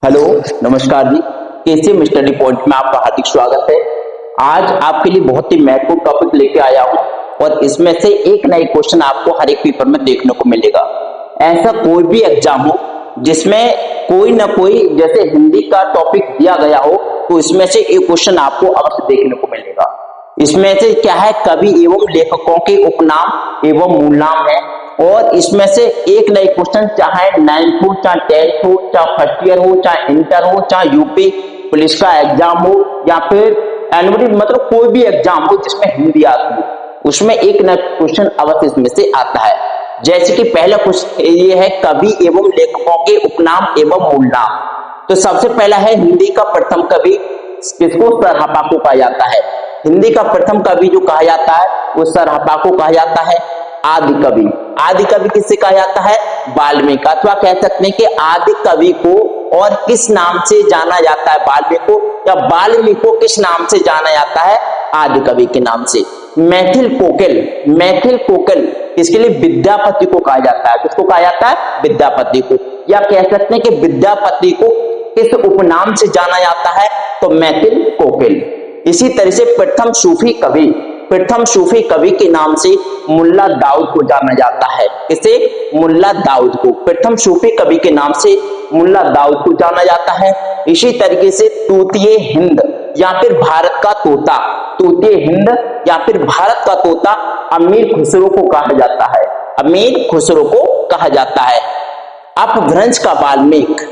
Hello, नमस्कार जी। KCM study point में आपका हार्दिक स्वागत है। आज आपके लिए बहुत ही महत्वपूर्ण टॉपिक लेके आया हूं और इसमें से एक ना एक क्वेश्चन आपको हर एक पेपर में देखने को मिलेगा। ऐसा कोई भी एग्जाम हो जिसमें कोई ना कोई जैसे हिंदी का टॉपिक दिया गया हो तो इसमें से एक क्वेश्चन आपको अवश्य देखने को मिलेगा। इसमें से क्या है, कवि एवं लेखकों के उपनाम एवं मूल नाम है। और इसमें से एक नए क्वेश्चन चाहे 9th हो, चाहे 10th हो, चाहे फर्स्ट ईयर हो, चाहे इंटर हो, चाहे यूपी पुलिस का एग्जाम हो या फिर एनुअल मतलब कोई भी एग्जाम हो जिसमें हिंदी आती हो, उसमें एक नया क्वेश्चन अवश्य इसमें से आता है। जैसे कि पहला क्वेश्चन ये है, कवि एवं लेखकों के उपनाम एवं मूल नाम। तो सबसे पहला है, हिंदी का प्रथम कवि किसको सरहपा को कहा जाता है। हिंदी का प्रथम कवि जो कहा जाता है वो सरहपा को कहा जाता है। आदि कवि, आदि कवि किससे कहा जाता है, वाल्मीकि। अथवा कह सकते हैं कि आदि कवि को और किस नाम से जाना जाता है, वाल्मीकि को, या वाल्मीकि को किस नाम से जाना जाता है, आदि कवि के नाम से। मैथिल कोकिल, मैथिल कोकिल इसके लिए विद्यापति को कहा जाता है। किसको कहा जाता है, विद्यापति को। या कह सकते हैं कि विद्यापति को किस उपनाम से जाना जाता है, तो मैथिल कोकिल। इसी तरह से प्रथम सूफी कवि, प्रथम सूफी कवि के नाम से मुल्ला दाऊद को जाना जाता है। इसे मुल्ला दाऊद को, प्रथम सूफी कवि के नाम से मुल्ला दाऊद को जाना जाता है। इसी तरीके से तूतीय हिंद या फिर भारत का तोता, तूतीय हिंद या फिर भारत का तोता अमीर खुसरो को कहा जाता है, अमीर खुसरो को कहा जाता है। अपभ्रंश का वाल्मीकि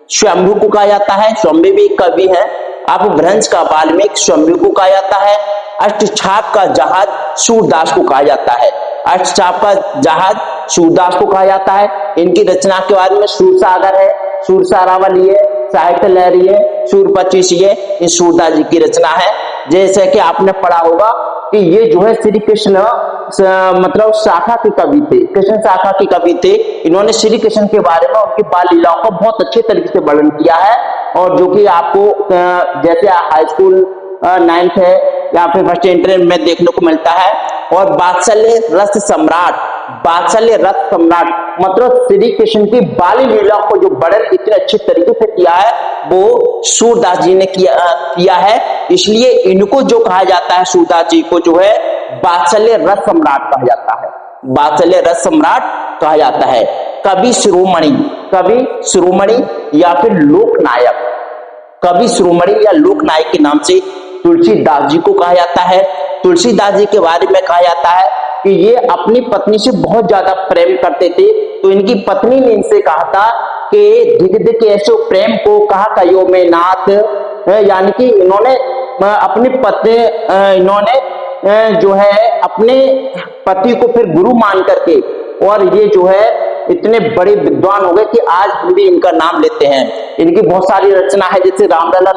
स्वयंभू को कहा जाता है, स्वयंभू भी एक कवि है। अपभ्रंश का वाल्मीकि स्वयंभू को कहा जाता है। अष्टछाप का जहाज सूरदास को कहा जाता है, अष्टछाप का जहाज सूरदास को कहा जाता है। इनकी रचना के बारे में सूरसागर है, सूरसारावली है, साहित्य लहरी है, सूरपचीसी है, ये सूरदास जी की रचना है। जैसे कि आपने पढ़ा होगा कि ये जो है श्री कृष्ण मतलब शाखा के कवि थे, कृष्ण शाखा के कवि थे। इन्होंने श्री कृष्ण के बारे में उनकी बाल लीलाओं का बहुत अच्छे तरीके से वर्णन किया है। और जो कि आपको जैसे हाई स्कूल 9th है या फिर फर्स्ट इंटर में देखने को मिलता है। और वात्सल्य रस सम्राट, वात्सल्य रस सम्राट मतलब श्री कृष्ण की बाल लीलाओं को जो वर्णन इतने अच्छे तरीके से किया है वो सूरदास जी ने किया है। इसलिए इनको जो कहा जाता है, सूरदास जी को जो है वात्सल्य रस सम्राट कहा जाता है, वात्सल्य रस सम्राट कहा जाता है। कवि शिरोमणि, कवि शिरोमणि या फिर लोकनायक, कवि शिरोमणि या लोकनायक के नाम से तुलसीदास जी को कहा जाता है। तुलसीदास जी के बारे में कहा जाता है कि ये अपनी पत्नी से बहुत ज्यादा प्रेम करते थे। तो इनकी पत्नी ने इनसे कहा था कि धिक धिक ऐसो प्रेम को कहा कयो में नाथ, यानी कि इन्होंने अपनी पत्नी इन्होंने जो है अपने पति को फिर गुरु मान करके, और ये जो है इतने बड़े विद्वान हो गए कि आज हम भी इनका नाम लेते हैं। इनकी बहुत सारी रचना है, जैसे रामलला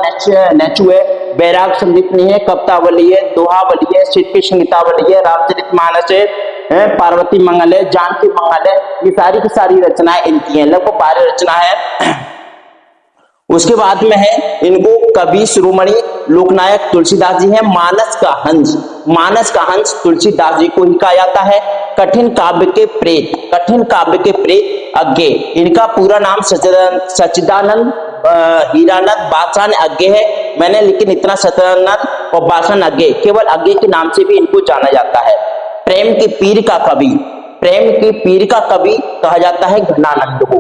नेचू है, बैराग संदीपनी है, कवितावली है, दोहावली है, श्री कृष्ण गीतावली है, रामचरितमानस है, पार्वती मंगल है, जानकी मंगल है। ये सारी की सारी रचनाएं इनकी हैं, लगभग 12 रचना है। उसके बाद में है इनको कवि शिरोमणि लोकनायक तुलसीदास जी हैं। मानस का हंस, मानस का हंस तुलसीदास जी को ही कहा जाता है। कठिन काव्य के प्रेत, कठिन काव्य के प्रेत अज्ञे, इनका पूरा नाम सच्चिदानंद हीरानंद बादशाह अज्ञे है। मैंने लेकिन इतना सच्चिदानंद और बादशाह अज्ञे, केवल अज्ञे के नाम से भी इनको जाना जाता है। प्रेम की पीर का कवि, प्रेम की पीर का कवि कहा जाता है घनानंद को,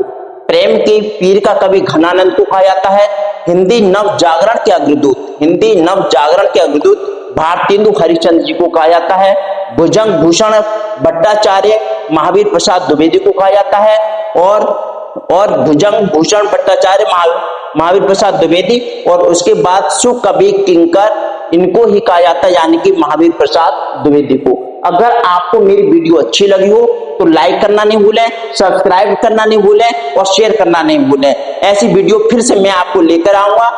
प्रेम के पीर का कवि घनानंद को कहा जाता है। हिंदी नव जागरण के अग्रदूत, हिंदी नव जागरण के अग्रदूत भारतेंदु हरिश्चंद्र जी को कहा जाता है। भुजंग भूषण भट्टाचार्य महावीर प्रसाद द्विवेदी को कहा जाता है। और भुजंग भूषण भट्टाचार्य महावीर प्रसाद द्विवेदी, और उसके बाद सुकवि किंकर इनको ही कहा जाता है, यानी कि महावीर प्रसाद द्विवेदी को। अगर आपको मेरी वीडियो अच्छी लगी हो तो लाइक करना नहीं भूलें, सब्सक्राइब करना नहीं भूलें और शेयर करना नहीं भूलें। ऐसी वीडियो फिर से मैं आपको लेकर आऊंगा।